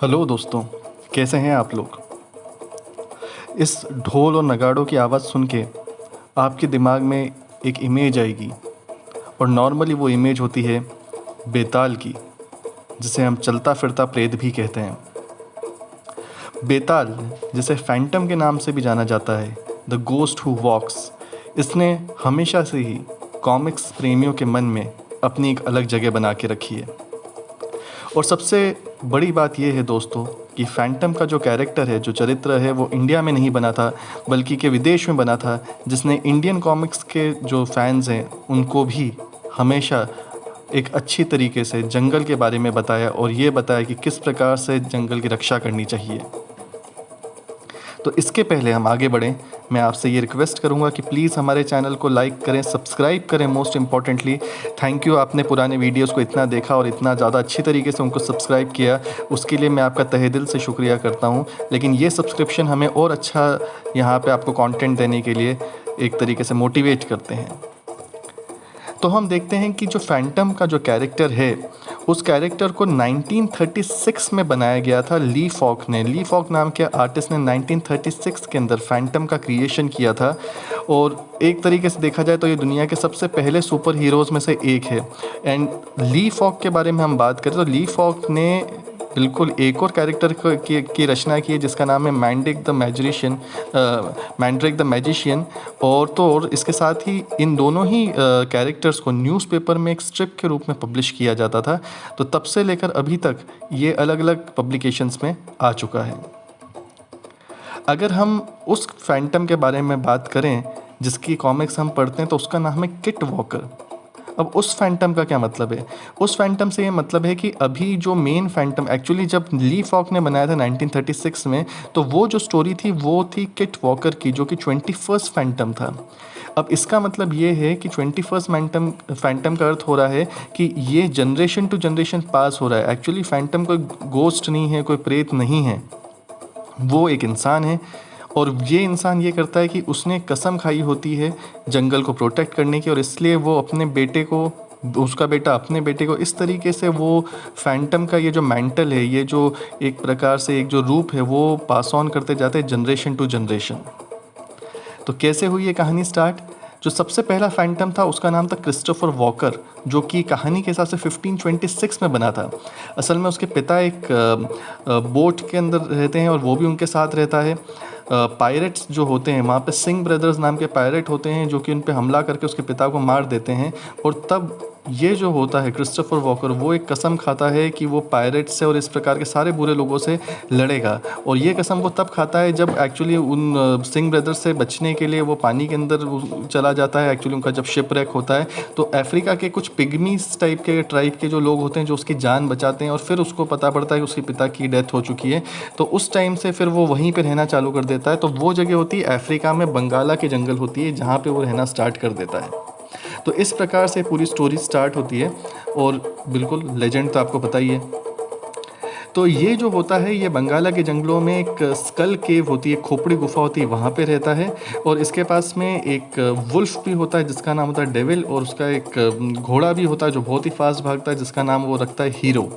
Hello दोस्तों, कैसे हैं आप लोग। इस ढोल और नगाड़ों की आवाज़ सुन के आपके दिमाग में एक इमेज आएगी और नॉर्मली वो इमेज होती है बेताल की, जिसे हम चलता फिरता प्रेत भी कहते हैं। बेताल, जिसे फैंटम के नाम से भी जाना जाता है, द गोस्ट हु वॉक्स, इसने हमेशा से ही कॉमिक्स प्रेमियों के मन में अपनी एक अलग जगह बना के रखी है। और सबसे बड़ी बात यह है दोस्तों कि फैंटम का जो कैरेक्टर है, जो चरित्र है, वो इंडिया में नहीं बना था बल्कि के विदेश में बना था, जिसने इंडियन कॉमिक्स के जो फैंस हैं उनको भी हमेशा एक अच्छी तरीके से जंगल के बारे में बताया और ये बताया कि किस प्रकार से जंगल की रक्षा करनी चाहिए। तो इसके पहले हम आगे बढ़ें, मैं आपसे ये रिक्वेस्ट करूँगा कि प्लीज़ हमारे चैनल को लाइक करें, सब्सक्राइब करें। मोस्ट इम्पॉर्टेंटली थैंक यू, आपने पुराने वीडियोस को इतना देखा और इतना ज़्यादा अच्छी तरीके से उनको सब्सक्राइब किया, उसके लिए मैं आपका तहे दिल से शुक्रिया करता हूँ। लेकिन ये सब्सक्रिप्शन हमें और अच्छा यहाँ पे आपको कंटेंट देने के लिए एक तरीके से मोटिवेट करते हैं। तो हम देखते हैं कि जो फैंटम का जो कैरेक्टर है, उस कैरेक्टर को 1936 में बनाया गया था ली फॉक ने। ली फॉक नाम के आर्टिस्ट ने 1936 के अंदर फैंटम का क्रिएशन किया था। और एक तरीके से देखा जाए तो ये दुनिया के सबसे पहले सुपर हीरोज़ में से एक है। एंड ली फॉक के बारे में हम बात करें तो ली फॉक ने बिल्कुल एक और कैरेक्टर की रचना की है जिसका नाम है मैंड्रिक द मैजिशियन। और तो और इसके साथ ही इन दोनों ही कैरेक्टर्स को न्यूज़पेपर में एक स्ट्रिप के रूप में पब्लिश किया जाता था। तो तब से लेकर अभी तक ये अलग अलग पब्लिकेशंस में आ चुका है। अगर हम उस फैंटम के बारे में बात करें जिसकी कॉमिक्स हम पढ़ते हैं तो उसका नाम है किट वॉकर। अब उस फैंटम का क्या मतलब है? उस फैंटम से ये मतलब है कि अभी जो मेन फैंटम एक्चुअली जब ली फॉक ने बनाया था 1936 में, तो वो जो स्टोरी थी वो थी किट वॉकर की, जो कि 21st फैंटम था। अब इसका मतलब ये है कि 21st फैंटम का अर्थ हो रहा है कि ये जनरेशन टू जनरेशन पास हो रहा है। एक्चुअली फैंटम कोई गोस्ट नहीं है, कोई प्रेत नहीं है, वो एक इंसान है। और ये इंसान ये करता है कि उसने कसम खाई होती है जंगल को प्रोटेक्ट करने की, और इसलिए वो अपने बेटे को, उसका बेटा अपने बेटे को, इस तरीके से वो फैंटम का ये जो मेंटल है, ये जो एक प्रकार से एक जो रूप है, वो पास ऑन करते जाते हैं जनरेशन टू जनरेशन। तो कैसे हुई ये कहानी स्टार्ट? जो सबसे पहला फैंटम था उसका नाम था क्रिस्टोफर वॉकर, जो कि कहानी के हिसाब से 1526 में बना था। असल में उसके पिता एक बोट के अंदर रहते हैं और वो भी उनके साथ रहता है। पायरेट्स जो होते हैं वहाँ पे, सिंह ब्रदर्स नाम के पायरेट होते हैं जो कि उन पे हमला करके उसके पिता को मार देते हैं। और तब ये जो होता है क्रिस्टोफर वॉकर, वो एक कसम खाता है कि वो पायरेट्स से और इस प्रकार के सारे बुरे लोगों से लड़ेगा। और ये कसम वो तब खाता है जब एक्चुअली उन सिंह ब्रदर्स से बचने के लिए वो पानी के अंदर चला जाता है। एक्चुअली उनका जब शिपरेक होता है तो अफ्रीका के कुछ पिग्मीज टाइप के ट्राइब के जो लोग होते हैं जो उसकी जान बचाते हैं, और फिर उसको पता पड़ता है कि उसके पिता की डेथ हो चुकी है। तो उस टाइम से फिर वो वहीं पर रहना चालू कर देता है। तो वो जगह होती है अफ्रीका में, बंगाला के जंगल होती है, जहाँ पर वो रहना स्टार्ट कर देता है। तो इस प्रकार से पूरी स्टोरी स्टार्ट होती है। और बिल्कुल लेजेंड तो आपको पता ही है। तो ये जो होता है, ये बंगाला के जंगलों में एक स्कल केव होती है, खोपड़ी गुफा होती है, वहाँ पे रहता है। और इसके पास में एक वुल्फ भी होता है जिसका नाम होता है डेविल, और उसका एक घोड़ा भी होता है जो बहुत ही फास्ट भागता है, जिसका नाम वो रखता है हीरो।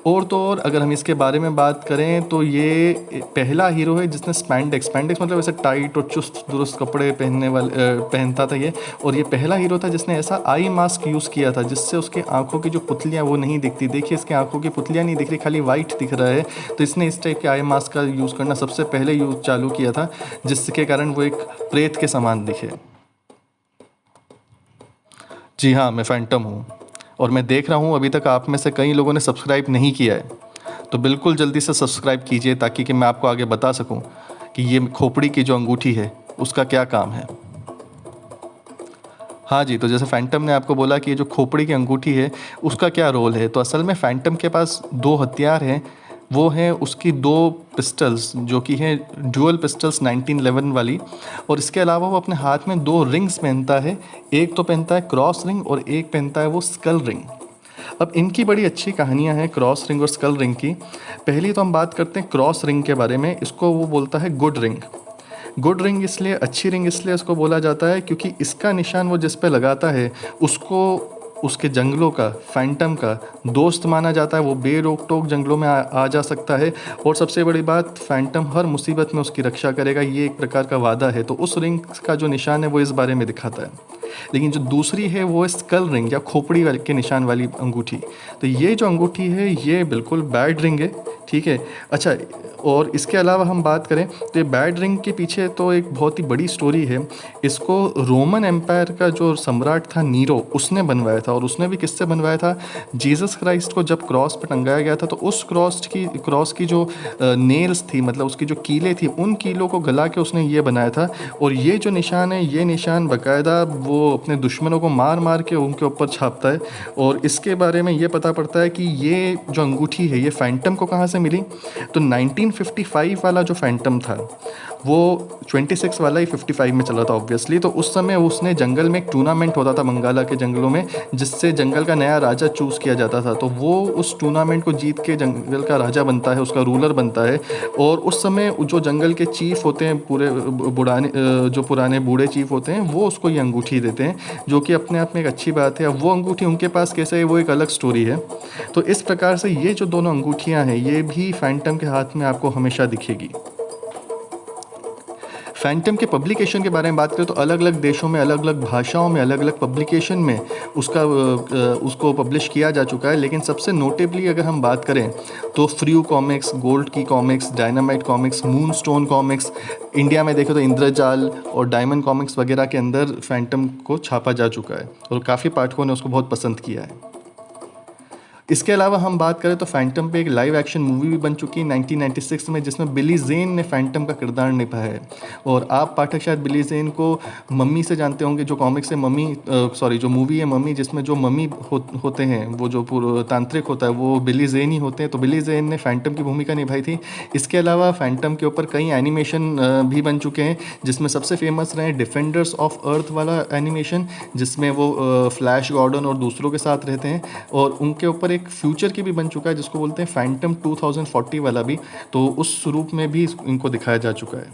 और तो और अगर हम इसके बारे में बात करें तो ये पहला हीरो है जिसने स्पैंडेक्स मतलब ऐसे टाइट और चुस्त दुरुस्त कपड़े पहनता था ये। और ये पहला हीरो था जिसने ऐसा आई मास्क यूज़ किया था जिससे उसके आंखों की जो पुतलियाँ वो नहीं दिखती। देखिए इसके आंखों की पुतलियाँ नहीं दिख रही, खाली वाइट दिख रहा है। तो इसने इस टाइप के आई मास्क का यूज़ करना सबसे पहले यूज़ चालू किया था, जिसके कारण वो एक प्रेत के समान दिखे। जी हाँ, मैं फैंटम हूँ और मैं देख रहा हूँ अभी तक आप में से कई लोगों ने सब्सक्राइब नहीं किया है। तो बिल्कुल जल्दी से सब्सक्राइब कीजिए ताकि कि मैं आपको आगे बता सकूँ कि ये खोपड़ी की जो अंगूठी है उसका क्या काम है। हाँ जी, तो जैसे फैंटम ने आपको बोला कि ये जो खोपड़ी की अंगूठी है उसका क्या रोल है, तो असल में फैंटम के पास दो हथियार हैं। वो हैं उसकी दो पिस्टल्स जो कि हैं ड्यूअल पिस्टल्स 1911 वाली। और इसके अलावा वो अपने हाथ में दो रिंग्स पहनता है। एक तो पहनता है क्रॉस रिंग और एक पहनता है वो स्कल रिंग। अब इनकी बड़ी अच्छी कहानियाँ हैं क्रॉस रिंग और स्कल रिंग की। पहली तो हम बात करते हैं क्रॉस रिंग के बारे में। इसको वो बोलता है गुड रिंग। गुड रिंग इसलिए, अच्छी रिंग इसलिए इसको बोला जाता है क्योंकि इसका निशान वो जिस पे लगाता है उसको उसके जंगलों का, फैंटम का दोस्त माना जाता है। वो बेरोक टोक जंगलों में आ जा सकता है और सबसे बड़ी बात, फैंटम हर मुसीबत में उसकी रक्षा करेगा, ये एक प्रकार का वादा है। तो उस रिंग का जो निशान है वो इस बारे में दिखाता है। लेकिन जो दूसरी है वो है स्कल रिंग या खोपड़ी वाले के निशान वाली अंगूठी। तो ये जो अंगूठी है ये बिल्कुल बैड रिंग है, ठीक है। अच्छा, और इसके अलावा हम बात करें तो ये बैड रिंग के पीछे तो एक बहुत ही बड़ी स्टोरी है। इसको रोमन एम्पायर का जो सम्राट था नीरो, उसने बनवाया था। और उसने भी किससे बनवाया था? जीसस क्राइस्ट को जब क्रॉस पर टंगाया गया था तो उस क्रॉस की जो नेल्स थी, मतलब उसकी जो कीलें थी, उन कीलों को गला के उसने ये बनाया था। और ये जो निशान है, ये निशान बाकायदा वो अपने दुश्मनों को मार मार के उनके ऊपर छापता है। और इसके बारे में ये पता पड़ता है कि ये जो अंगूठी है ये फैंटम को कहाँ से मिली। तो 1955 वाला जो फैंटम था वो 26 वाला ही 55 में चला था ऑब्वियसली। तो उस समय उसने जंगल में एक टूर्नामेंट होता था बंगाला के जंगलों में, जिससे जंगल का नया राजा चूज़ किया जाता था। तो वो उस टूर्नामेंट को जीत के जंगल का राजा बनता है, उसका रूलर बनता है। और उस समय जो जंगल के चीफ होते हैं, पूरे जो पुराने बूढ़े चीफ होते हैं, वो उसको ये अंगूठी देते हैं, जो कि अपने आप में एक अच्छी बात है। अब वो अंगूठी उनके पास कैसे है वो एक अलग स्टोरी है। तो इस प्रकार से ये जो दोनों अंगूठियाँ हैं ये भी फैंटम के हाथ में आपको हमेशा दिखेगी। फैंटम के पब्लिकेशन के बारे में बात करें तो अलग अलग देशों में, अलग अलग भाषाओं में, अलग अलग पब्लिकेशन में उसको पब्लिश किया जा चुका है। लेकिन सबसे नोटेबली अगर हम बात करें तो फ्रू कॉमिक्स, गोल्ड की comics, dynamite comics, moonstone comics, India में देखें तो इंद्रजाल और डायमंड कॉमिक्स वगैरह के अंदर फैंटम को छापा जा चुका है और काफ़ी पाठकों ने उसको बहुत पसंद किया है। इसके अलावा हम बात करें तो फैंटम पे एक लाइव एक्शन मूवी भी बन चुकी है 1996 में, जिसमें बिली जेन ने फैंटम का किरदार निभाया है। और आप पाठक शायद बिली जेन को मम्मी से जानते होंगे, जो कॉमिक्स है मम्मी, जो मूवी है मम्मी, जिसमें जो मम्मी होते हैं, वो जो पूरा तांत्रिक होता है वो बिली जेन ही होते हैं। तो बिली जेन ने फैंटम की भूमिका निभाई थी। इसके अलावा फैंटम के ऊपर कई एनिमेशन भी बन चुके हैं, जिसमें सबसे फेमस रहे डिफेंडर्स ऑफ अर्थ वाला एनिमेशन, जिसमें वो फ्लैश गॉर्डन और दूसरों के साथ रहते हैं। और उनके ऊपर एक फ्यूचर की भी बन चुका है जिसको बोलते हैं फैंटम 2040 वाला भी, तो उस रूप में भी इनको दिखाया जा चुका है।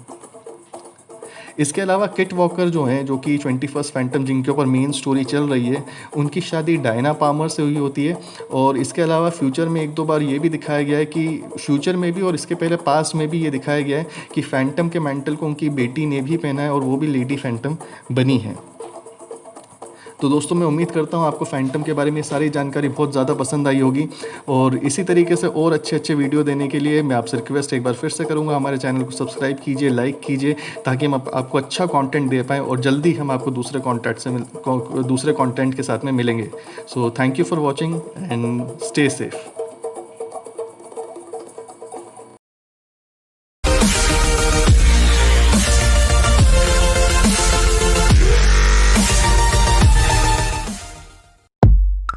इसके अलावा किट वॉकर जो हैं, जो कि 21st फैंटम जिनके ऊपर मेन स्टोरी चल रही है, उनकी शादी डायना पामर से हुई होती है। और इसके अलावा फ्यूचर में एक दो बार ये भी दिखाया गया है कि फ्यूचर में भी और इसके पहले पास्ट में भी ये दिखाया गया है कि फैंटम के मैंटल को उनकी बेटी ने भी पहना है और वो भी लेडी फैंटम बनी है। तो दोस्तों, मैं उम्मीद करता हूँ आपको फैंटम के बारे में सारी जानकारी बहुत ज़्यादा पसंद आई होगी। और इसी तरीके से और अच्छे अच्छे वीडियो देने के लिए मैं आपसे रिक्वेस्ट एक बार फिर से करूँगा, हमारे चैनल को सब्सक्राइब कीजिए, लाइक कीजिए, ताकि हम आपको अच्छा कंटेंट दे पाएँ और जल्दी हम आपको दूसरे कंटेंट के साथ में मिलेंगे। So thank you for watching and stay safe.